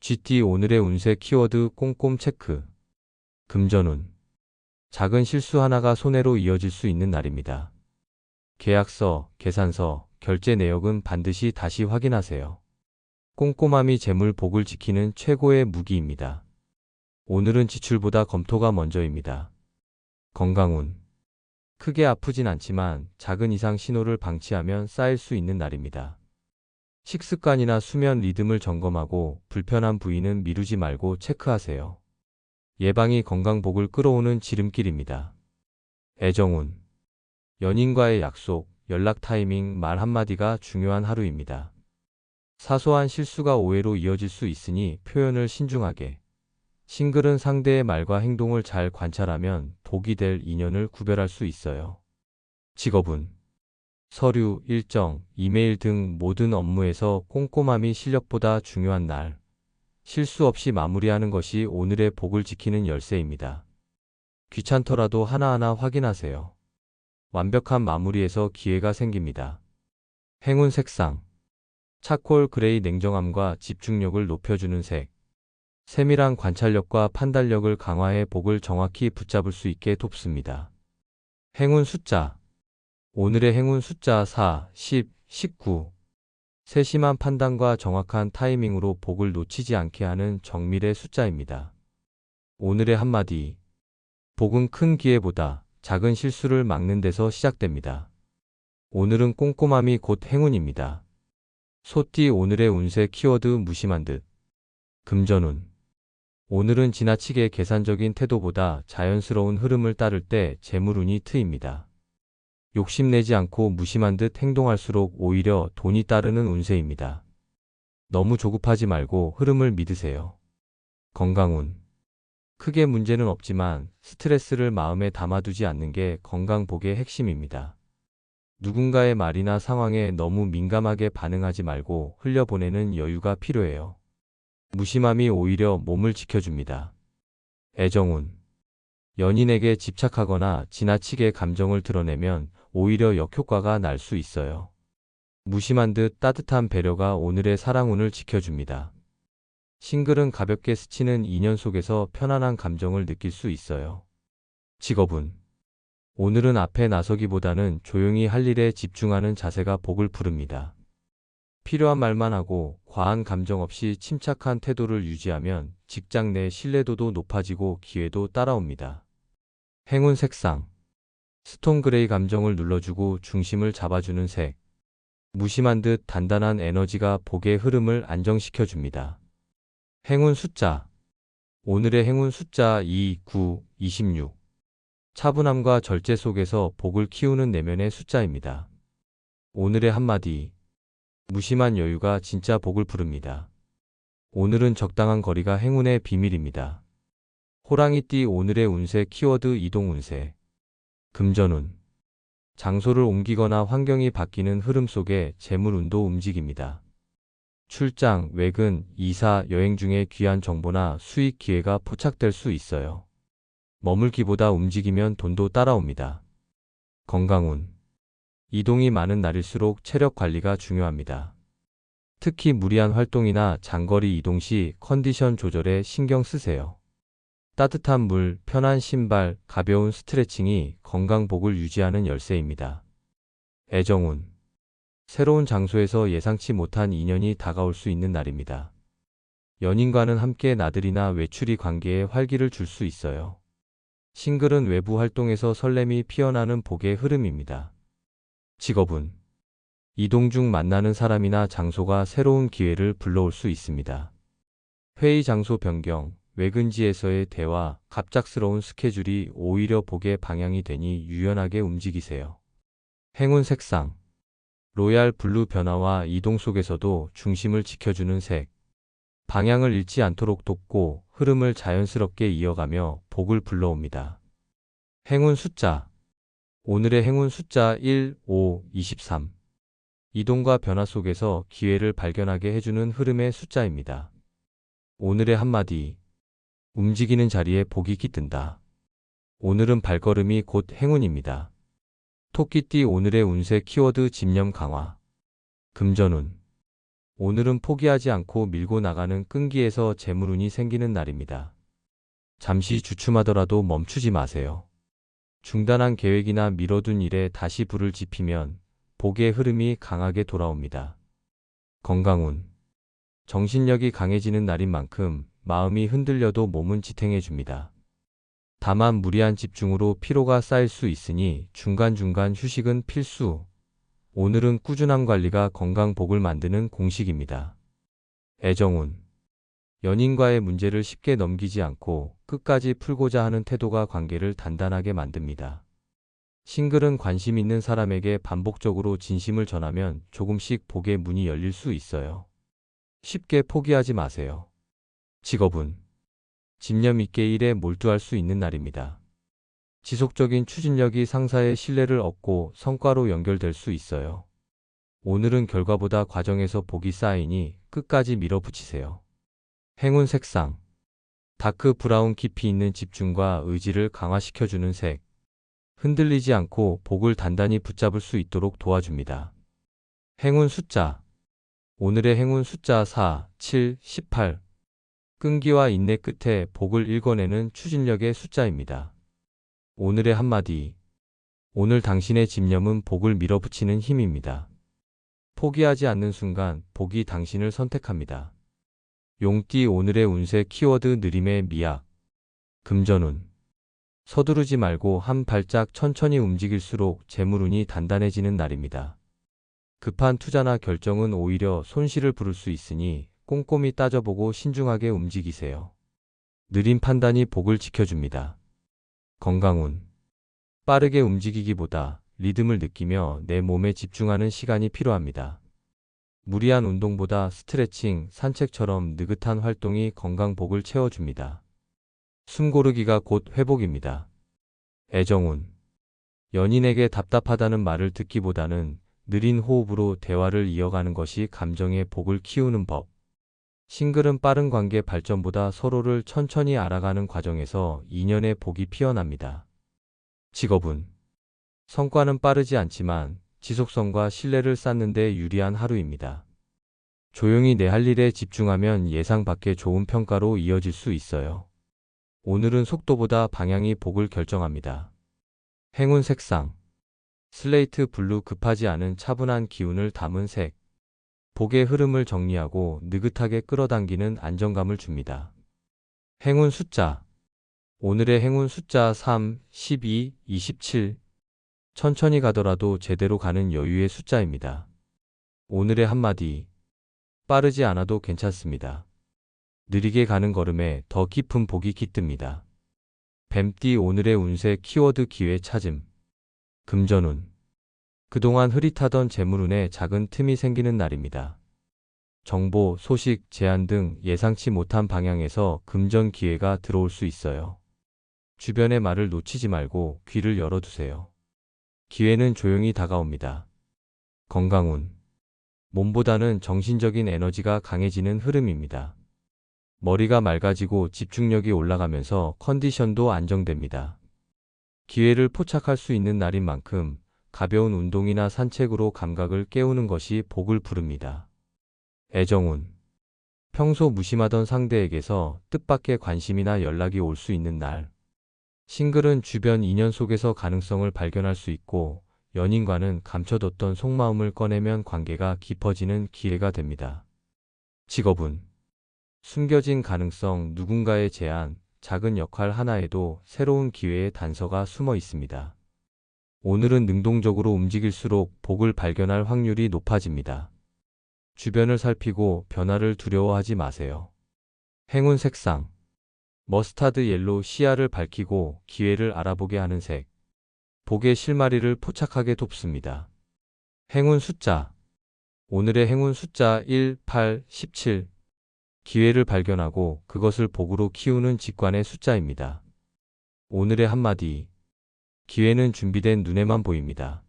GT 오늘의 운세 키워드 꼼꼼 체크. 금전운. 작은 실수 하나가 손해로 이어질 수 있는 날입니다. 계약서, 계산서, 결제 내역은 반드시 다시 확인하세요. 꼼꼼함이 재물 복을 지키는 최고의 무기입니다. 오늘은 지출보다 검토가 먼저입니다. 건강운. 크게 아프진 않지만 작은 이상 신호를 방치하면 쌓일 수 있는 날입니다. 식습관이나 수면 리듬을 점검하고 불편한 부위는 미루지 말고 체크하세요. 예방이 건강복을 끌어오는 지름길입니다. 애정운. 연인과의 약속, 연락 타이밍, 말 한마디가 중요한 하루입니다. 사소한 실수가 오해로 이어질 수 있으니 표현을 신중하게. 싱글은 상대의 말과 행동을 잘 관찰하면 복이 될 인연을 구별할 수 있어요. 직업운. 서류, 일정, 이메일 등 모든 업무에서 꼼꼼함이 실력보다 중요한 날. 실수 없이 마무리하는 것이 오늘의 복을 지키는 열쇠입니다. 귀찮더라도 하나하나 확인하세요. 완벽한 마무리에서 기회가 생깁니다. 행운 색상. 차콜 그레이 냉정함과 집중력을 높여주는 색. 세밀한 관찰력과 판단력을 강화해 복을 정확히 붙잡을 수 있게 돕습니다. 행운 숫자. 오늘의 행운 숫자 4, 10, 19. 세심한 판단과 정확한 타이밍으로 복을 놓치지 않게 하는 정밀의 숫자입니다. 오늘의 한마디. 복은 큰 기회보다 작은 실수를 막는 데서 시작됩니다. 오늘은 꼼꼼함이 곧 행운입니다. 소띠 오늘의 운세 키워드 무심한 듯. 금전운. 오늘은 지나치게 계산적인 태도보다 자연스러운 흐름을 따를 때 재물운이 트입니다. 욕심내지 않고 무심한 듯 행동할수록 오히려 돈이 따르는 운세입니다. 너무 조급하지 말고 흐름을 믿으세요. 건강운. 크게 문제는 없지만 스트레스를 마음에 담아두지 않는 게 건강복의 핵심입니다. 누군가의 말이나 상황에 너무 민감하게 반응하지 말고 흘려보내는 여유가 필요해요. 무심함이 오히려 몸을 지켜줍니다. 애정운. 연인에게 집착하거나 지나치게 감정을 드러내면 오히려 역효과가 날 수 있어요. 무심한 듯 따뜻한 배려가 오늘의 사랑운을 지켜줍니다. 싱글은 가볍게 스치는 인연 속에서 편안한 감정을 느낄 수 있어요. 직업운. 오늘은 앞에 나서기보다는 조용히 할 일에 집중하는 자세가 복을 부릅니다. 필요한 말만 하고 과한 감정 없이 침착한 태도를 유지하면 직장 내 신뢰도도 높아지고 기회도 따라옵니다. 행운 색상. 스톤 그레이 감정을 눌러주고 중심을 잡아주는 색. 무심한 듯 단단한 에너지가 복의 흐름을 안정시켜줍니다. 행운 숫자. 오늘의 행운 숫자 2, 9, 26. 차분함과 절제 속에서 복을 키우는 내면의 숫자입니다. 오늘의 한마디. 무심한 여유가 진짜 복을 부릅니다. 오늘은 적당한 거리가 행운의 비밀입니다. 호랑이띠 오늘의 운세 키워드 이동 운세. 금전운. 장소를 옮기거나 환경이 바뀌는 흐름 속에 재물운도 움직입니다. 출장, 외근, 이사, 여행 중에 귀한 정보나 수익 기회가 포착될 수 있어요. 머물기보다 움직이면 돈도 따라옵니다. 건강운. 이동이 많은 날일수록 체력 관리가 중요합니다. 특히 무리한 활동이나 장거리 이동 시 컨디션 조절에 신경 쓰세요. 따뜻한 물, 편한 신발, 가벼운 스트레칭이 건강복을 유지하는 열쇠입니다. 애정운. 새로운 장소에서 예상치 못한 인연이 다가올 수 있는 날입니다. 연인과는 함께 나들이나 외출이 관계에 활기를 줄 수 있어요. 싱글은 외부 활동에서 설렘이 피어나는 복의 흐름입니다. 직업운. 이동 중 만나는 사람이나 장소가 새로운 기회를 불러올 수 있습니다. 회의 장소 변경, 외근지에서의 대화, 갑작스러운 스케줄이 오히려 복의 방향이 되니 유연하게 움직이세요. 행운 색상. 로얄 블루 변화와 이동 속에서도 중심을 지켜주는 색. 방향을 잃지 않도록 돕고 흐름을 자연스럽게 이어가며 복을 불러옵니다. 행운 숫자. 오늘의 행운 숫자 1, 5, 23. 이동과 변화 속에서 기회를 발견하게 해주는 흐름의 숫자입니다. 오늘의 한마디. 움직이는 자리에 복이 깃든다. 오늘은 발걸음이 곧 행운입니다. 토끼띠 오늘의 운세 키워드 집념 강화. 금전운. 오늘은 포기하지 않고 밀고 나가는 끈기에서 재물운이 생기는 날입니다. 잠시 주춤하더라도 멈추지 마세요. 중단한 계획이나 미뤄둔 일에 다시 불을 지피면 복의 흐름이 강하게 돌아옵니다. 건강운. 정신력이 강해지는 날인 만큼 마음이 흔들려도 몸은 지탱해 줍니다. 다만 무리한 집중으로 피로가 쌓일 수 있으니 중간중간 휴식은 필수. 오늘은 꾸준한 관리가 건강 복을 만드는 공식입니다. 애정운. 연인과의 문제를 쉽게 넘기지 않고 끝까지 풀고자 하는 태도가 관계를 단단하게 만듭니다. 싱글은 관심 있는 사람에게 반복적으로 진심을 전하면 조금씩 복의 문이 열릴 수 있어요. 쉽게 포기하지 마세요. 직업은 집념 있게 일에 몰두할 수 있는 날입니다. 지속적인 추진력이 상사의 신뢰를 얻고 성과로 연결될 수 있어요. 오늘은 결과보다 과정에서 복이 쌓이니 끝까지 밀어붙이세요. 행운 색상. 다크 브라운 깊이 있는 집중과 의지를 강화시켜주는 색. 흔들리지 않고 복을 단단히 붙잡을 수 있도록 도와줍니다. 행운 숫자. 오늘의 행운 숫자 4, 7, 18. 끈기와 인내 끝에 복을 읽어내는 추진력의 숫자입니다. 오늘의 한마디. 오늘 당신의 집념은 복을 밀어붙이는 힘입니다. 포기하지 않는 순간 복이 당신을 선택합니다. 용띠 오늘의 운세 키워드 느림의 미학. 금전운. 서두르지 말고 한 발짝 천천히 움직일수록 재물운이 단단해지는 날입니다. 급한 투자나 결정은 오히려 손실을 부를 수 있으니 꼼꼼히 따져보고 신중하게 움직이세요. 느린 판단이 복을 지켜줍니다. 건강운. 빠르게 움직이기보다 리듬을 느끼며 내 몸에 집중하는 시간이 필요합니다. 무리한 운동보다 스트레칭, 산책처럼 느긋한 활동이 건강복을 채워줍니다. 숨고르기가 곧 회복입니다. 애정운. 연인에게 답답하다는 말을 듣기보다는 느린 호흡으로 대화를 이어가는 것이 감정의 복을 키우는 법. 싱글은 빠른 관계 발전보다 서로를 천천히 알아가는 과정에서 인연의 복이 피어납니다. 직업운. 성과는 빠르지 않지만 지속성과 신뢰를 쌓는 데 유리한 하루입니다. 조용히 내 할 일에 집중하면 예상 밖의 좋은 평가로 이어질 수 있어요. 오늘은 속도보다 방향이 복을 결정합니다. 행운 색상. 슬레이트 블루 급하지 않은 차분한 기운을 담은 색. 복의 흐름을 정리하고 느긋하게 끌어당기는 안정감을 줍니다. 행운 숫자. 오늘의 행운 숫자 3, 12, 27. 천천히 가더라도 제대로 가는 여유의 숫자입니다. 오늘의 한마디. 빠르지 않아도 괜찮습니다. 느리게 가는 걸음에 더 깊은 복이 깃듭니다. 뱀띠 오늘의 운세 키워드 기회 찾음. 금전운. 그동안 흐릿하던 재물운에 작은 틈이 생기는 날입니다. 정보, 소식, 제안 등 예상치 못한 방향에서 금전 기회가 들어올 수 있어요. 주변의 말을 놓치지 말고 귀를 열어두세요. 기회는 조용히 다가옵니다. 건강운. 몸보다는 정신적인 에너지가 강해지는 흐름입니다. 머리가 맑아지고 집중력이 올라가면서 컨디션도 안정됩니다. 기회를 포착할 수 있는 날인 만큼 가벼운 운동이나 산책으로 감각을 깨우는 것이 복을 부릅니다. 애정운. 평소 무심하던 상대에게서 뜻밖의 관심이나 연락이 올 수 있는 날. 싱글은 주변 인연 속에서 가능성을 발견할 수 있고 연인과는 감춰뒀던 속마음을 꺼내면 관계가 깊어지는 기회가 됩니다. 직업운. 숨겨진 가능성, 누군가의 제안, 작은 역할 하나에도 새로운 기회의 단서가 숨어 있습니다. 오늘은 능동적으로 움직일수록 복을 발견할 확률이 높아집니다. 주변을 살피고 변화를 두려워하지 마세요. 행운 색상. 머스타드 옐로우 시야를 밝히고 기회를 알아보게 하는 색. 복의 실마리를 포착하게 돕습니다. 행운 숫자. 오늘의 행운 숫자 1, 8, 17. 기회를 발견하고 그것을 복으로 키우는 직관의 숫자입니다. 오늘의 한마디. 기회는 준비된 눈에만 보입니다.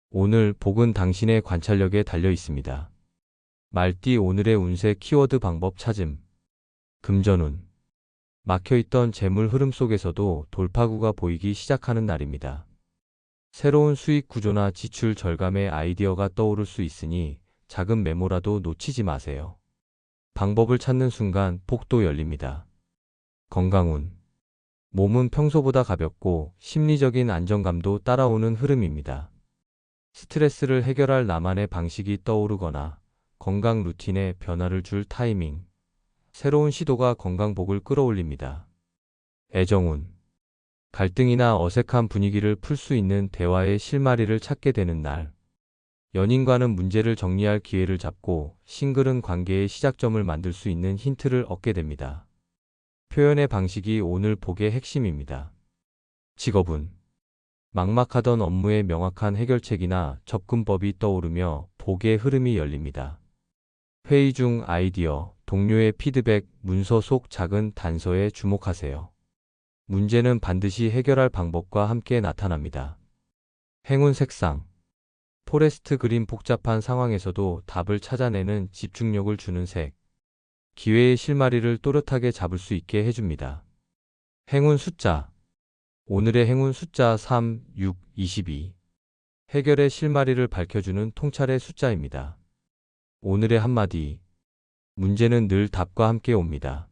오늘 복은 당신의 관찰력에 달려 있습니다. 말띠 오늘의 운세 키워드 방법 찾음. 금전운. 막혀있던 재물 흐름 속에서도 돌파구가 보이기 시작하는 날입니다. 새로운 수익 구조나 지출 절감의 아이디어가 떠오를 수 있으니 작은 메모라도 놓치지 마세요. 방법을 찾는 순간 복도 열립니다. 건강운. 몸은 평소보다 가볍고 심리적인 안정감도 따라오는 흐름입니다. 스트레스를 해결할 나만의 방식이 떠오르거나 건강 루틴에 변화를 줄 타이밍. 새로운 시도가 건강복을 끌어올립니다. 애정운. 갈등이나 어색한 분위기를 풀 수 있는 대화의 실마리를 찾게 되는 날. 연인과는 문제를 정리할 기회를 잡고 싱글은 관계의 시작점을 만들 수 있는 힌트를 얻게 됩니다. 표현의 방식이 오늘 복의 핵심입니다. 직업운. 막막하던 업무의 명확한 해결책이나 접근법이 떠오르며 복의 흐름이 열립니다. 회의 중 아이디어, 동료의 피드백, 문서 속 작은 단서에 주목하세요. 문제는 반드시 해결할 방법과 함께 나타납니다. 행운 색상. 포레스트 그린. 복잡한 상황에서도 답을 찾아내는 집중력을 주는 색. 기회의 실마리를 또렷하게 잡을 수 있게 해줍니다. 행운 숫자. 오늘의 행운 숫자 3, 6, 22. 해결의 실마리를 밝혀주는 통찰의 숫자입니다. 오늘의 한마디. 문제는 늘 답과 함께 옵니다.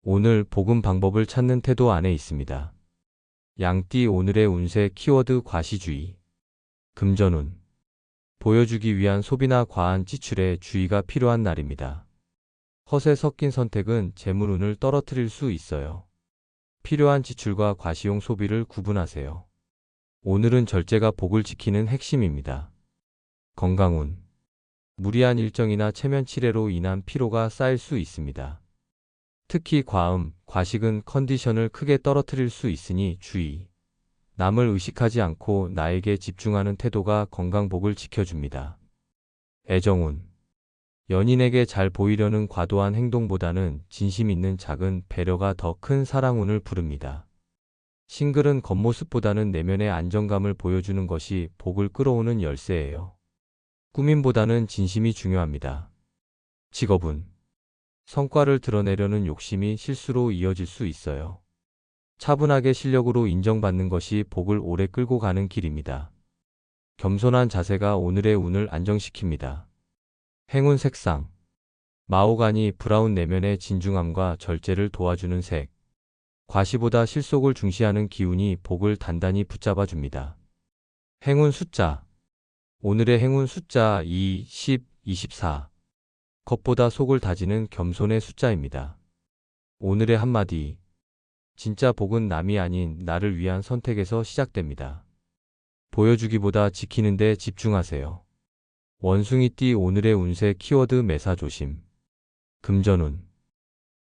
오늘 복음 방법을 찾는 태도 안에 있습니다. 양띠. 오늘의 운세 키워드 과시주의. 금전운. 보여주기 위한 소비나 과한 지출에 주의가 필요한 날입니다. 허세 섞인 선택은 재물운을 떨어뜨릴 수 있어요. 필요한 지출과 과시용 소비를 구분하세요. 오늘은 절제가 복을 지키는 핵심입니다. 건강운. 무리한 일정이나 체면 치레로 인한 피로가 쌓일 수 있습니다. 특히 과음, 과식은 컨디션을 크게 떨어뜨릴 수 있으니 주의. 남을 의식하지 않고 나에게 집중하는 태도가 건강복을 지켜줍니다. 애정운. 연인에게 잘 보이려는 과도한 행동보다는 진심 있는 작은 배려가 더 큰 사랑운을 부릅니다. 싱글은 겉모습보다는 내면의 안정감을 보여주는 것이 복을 끌어오는 열쇠예요. 꾸밈보다는 진심이 중요합니다. 직업운. 성과를 드러내려는 욕심이 실수로 이어질 수 있어요. 차분하게 실력으로 인정받는 것이 복을 오래 끌고 가는 길입니다. 겸손한 자세가 오늘의 운을 안정시킵니다. 행운 색상. 마호가니. 브라운. 내면의 진중함과 절제를 도와주는 색. 과시보다 실속을 중시하는 기운이 복을 단단히 붙잡아 줍니다. 행운 숫자. 오늘의 행운 숫자 2, 10, 24. 겉보다 속을 다지는 겸손의 숫자입니다. 오늘의 한마디. 진짜 복은 남이 아닌 나를 위한 선택에서 시작됩니다. 보여주기보다 지키는 데 집중하세요. 원숭이띠. 오늘의 운세 키워드 매사 조심. 금전운.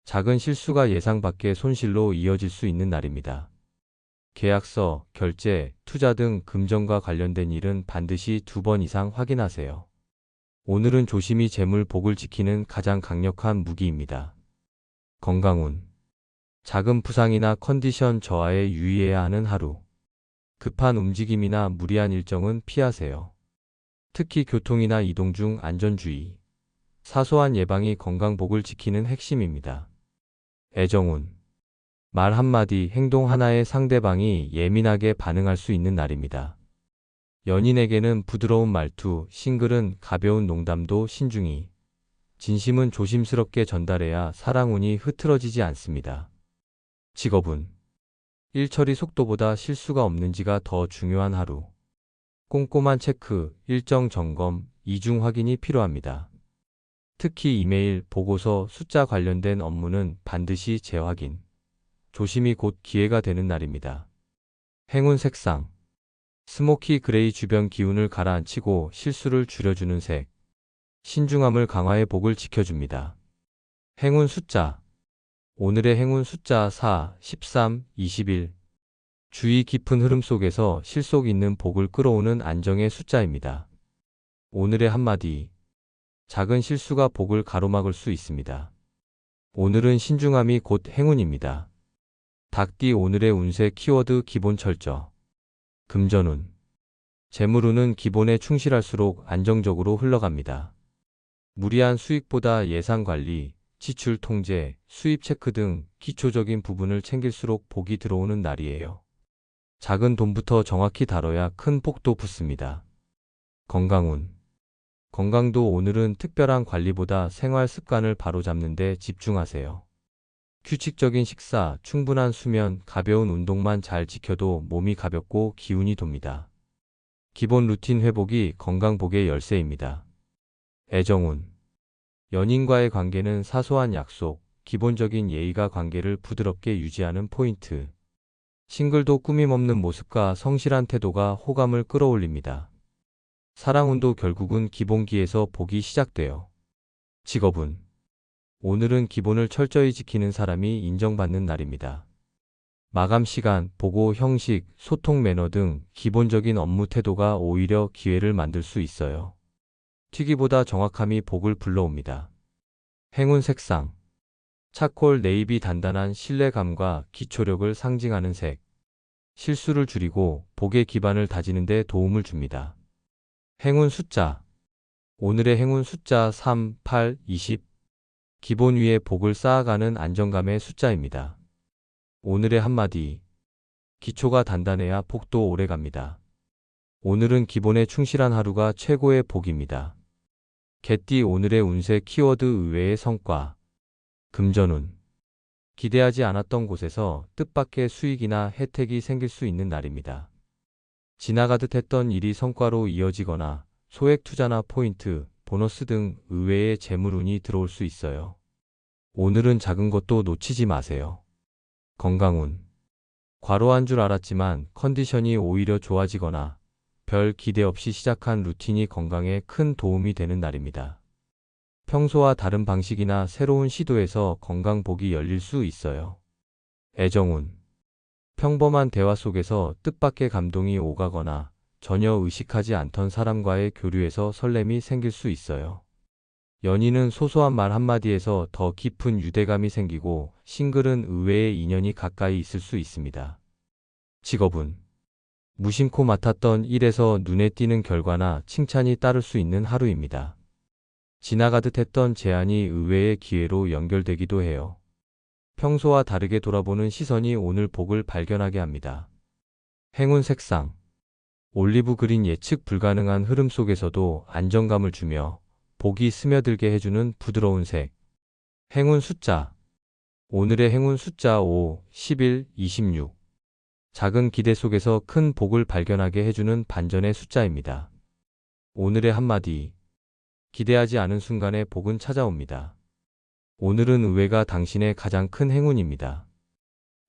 작은 실수가 예상 밖의 손실로 이어질 수 있는 날입니다. 계약서, 결제, 투자 등 금전과 관련된 일은 반드시 2번 이상 확인하세요. 오늘은 조심이 재물 복을 지키는 가장 강력한 무기입니다. 건강운. 작은 부상이나 컨디션 저하에 유의해야 하는 하루. 급한 움직임이나 무리한 일정은 피하세요. 특히 교통이나 이동 중 안전주의. 사소한 예방이 건강복을 지키는 핵심입니다. 애정운. 말 한마디, 행동 하나에 상대방이 예민하게 반응할 수 있는 날입니다. 연인에게는 부드러운 말투, 싱글은 가벼운 농담도 신중히. 진심은 조심스럽게 전달해야 사랑운이 흐트러지지 않습니다. 직업운. 일 처리 속도보다 실수가 없는지가 더 중요한 하루. 꼼꼼한 체크, 일정 점검, 이중 확인이 필요합니다. 특히 이메일, 보고서, 숫자 관련된 업무는 반드시 재확인. 조심이 곧 기회가 되는 날입니다. 행운 색상. 스모키 그레이. 주변 기운을 가라앉히고 실수를 줄여주는 색. 신중함을 강화해 복을 지켜줍니다. 행운 숫자. 오늘의 행운 숫자 4, 13, 21. 주의 깊은 흐름 속에서 실속 있는 복을 끌어오는 안정의 숫자입니다. 오늘의 한마디. 작은 실수가 복을 가로막을 수 있습니다. 오늘은 신중함이 곧 행운입니다. 닭띠. 오늘의 운세 키워드 기본 철저. 금전운. 재물운은 기본에 충실할수록 안정적으로 흘러갑니다. 무리한 수익보다 예산 관리, 지출 통제, 수입 체크 등 기초적인 부분을 챙길수록 복이 들어오는 날이에요. 작은 돈부터 정확히 다뤄야 큰 복도 붙습니다. 건강운. 건강도 오늘은 특별한 관리보다 생활 습관을 바로잡는 데 집중하세요. 규칙적인 식사, 충분한 수면, 가벼운 운동만 잘 지켜도 몸이 가볍고 기운이 돕니다. 기본 루틴 회복이 건강복의 열쇠입니다. 애정운. 연인과의 관계는 사소한 약속, 기본적인 예의가 관계를 부드럽게 유지하는 포인트. 싱글도 꾸밈 없는 모습과 성실한 태도가 호감을 끌어올립니다. 사랑운도 결국은 기본기에서 복이 시작돼요. 직업운. 오늘은 기본을 철저히 지키는 사람이 인정받는 날입니다. 마감 시간, 보고 형식, 소통 매너 등 기본적인 업무 태도가 오히려 기회를 만들 수 있어요. 튀기보다 정확함이 복을 불러옵니다. 행운 색상. 차콜 네이비 단단한 신뢰감과 기초력을 상징하는 색. 실수를 줄이고 복의 기반을 다지는 데 도움을 줍니다. 행운 숫자. 오늘의 행운 숫자 3, 8, 20. 기본 위에 복을 쌓아가는 안정감의 숫자입니다. 오늘의 한마디. 기초가 단단해야 복도 오래갑니다. 오늘은 기본에 충실한 하루가 최고의 복입니다. 개띠 오늘의 운세 키워드 의외의 성과. 금전운. 기대하지 않았던 곳에서 뜻밖의 수익이나 혜택이 생길 수 있는 날입니다. 지나가듯 했던 일이 성과로 이어지거나 소액 투자나 포인트, 보너스 등 의외의 재물운이 들어올 수 있어요. 오늘은 작은 것도 놓치지 마세요. 건강운. 과로한 줄 알았지만 컨디션이 오히려 좋아지거나 별 기대 없이 시작한 루틴이 건강에 큰 도움이 되는 날입니다. 평소와 다른 방식이나 새로운 시도에서 건강복이 열릴 수 있어요. 애정운. 평범한 대화 속에서 뜻밖의 감동이 오가거나 전혀 의식하지 않던 사람과의 교류에서 설렘이 생길 수 있어요. 연인은 소소한 말 한마디에서 더 깊은 유대감이 생기고 싱글은 의외의 인연이 가까이 있을 수 있습니다. 직업운. 무심코 맡았던 일에서 눈에 띄는 결과나 칭찬이 따를 수 있는 하루입니다. 지나가듯 했던 제안이 의외의 기회로 연결되기도 해요. 평소와 다르게 돌아보는 시선이 오늘 복을 발견하게 합니다. 행운 색상. 올리브 그린 예측 불가능한 흐름 속에서도 안정감을 주며 복이 스며들게 해주는 부드러운 색. 행운 숫자. 오늘의 행운 숫자 5, 11, 26. 작은 기대 속에서 큰 복을 발견하게 해주는 반전의 숫자입니다. 오늘의 한마디. 기대하지 않은 순간에 복은 찾아옵니다. 오늘은 의외가 당신의 가장 큰 행운입니다.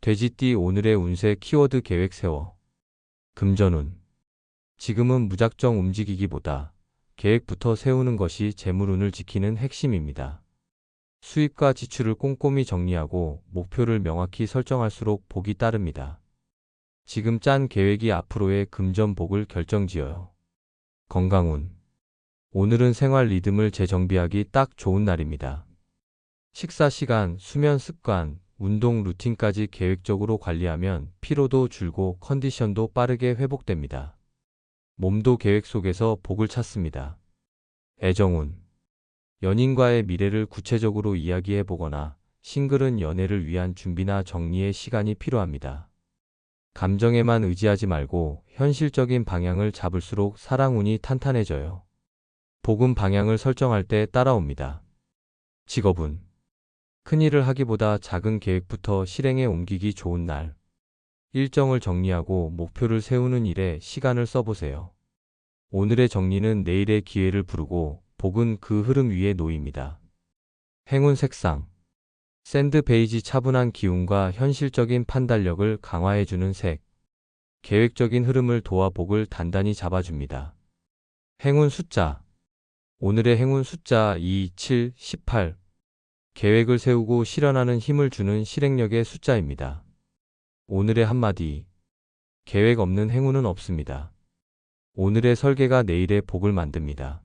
돼지띠 오늘의 운세 키워드 계획 세워. 금전운. 지금은 무작정 움직이기보다 계획부터 세우는 것이 재물운을 지키는 핵심입니다. 수입과 지출을 꼼꼼히 정리하고 목표를 명확히 설정할수록 복이 따릅니다. 지금 짠 계획이 앞으로의 금전복을 결정지어요. 건강운. 오늘은 생활 리듬을 재정비하기 딱 좋은 날입니다. 식사 시간, 수면 습관, 운동 루틴까지 계획적으로 관리하면 피로도 줄고 컨디션도 빠르게 회복됩니다. 몸도 계획 속에서 복을 찾습니다. 애정운. 연인과의 미래를 구체적으로 이야기해 보거나 싱글은 연애를 위한 준비나 정리의 시간이 필요합니다. 감정에만 의지하지 말고 현실적인 방향을 잡을수록 사랑운이 탄탄해져요. 복은 방향을 설정할 때 따라옵니다. 직업운. 큰일을 하기보다 작은 계획부터 실행에 옮기기 좋은 날. 일정을 정리하고 목표를 세우는 일에 시간을 써보세요. 오늘의 정리는 내일의 기회를 부르고 복은 그 흐름 위에 놓입니다. 행운 색상. 샌드 베이지 차분한 기운과 현실적인 판단력을 강화해주는 색. 계획적인 흐름을 도와 복을 단단히 잡아줍니다. 행운 숫자. 오늘의 행운 숫자 2, 7, 18. 계획을 세우고 실현하는 힘을 주는 실행력의 숫자입니다. 오늘의 한마디. 계획 없는 행운은 없습니다. 오늘의 설계가 내일의 복을 만듭니다.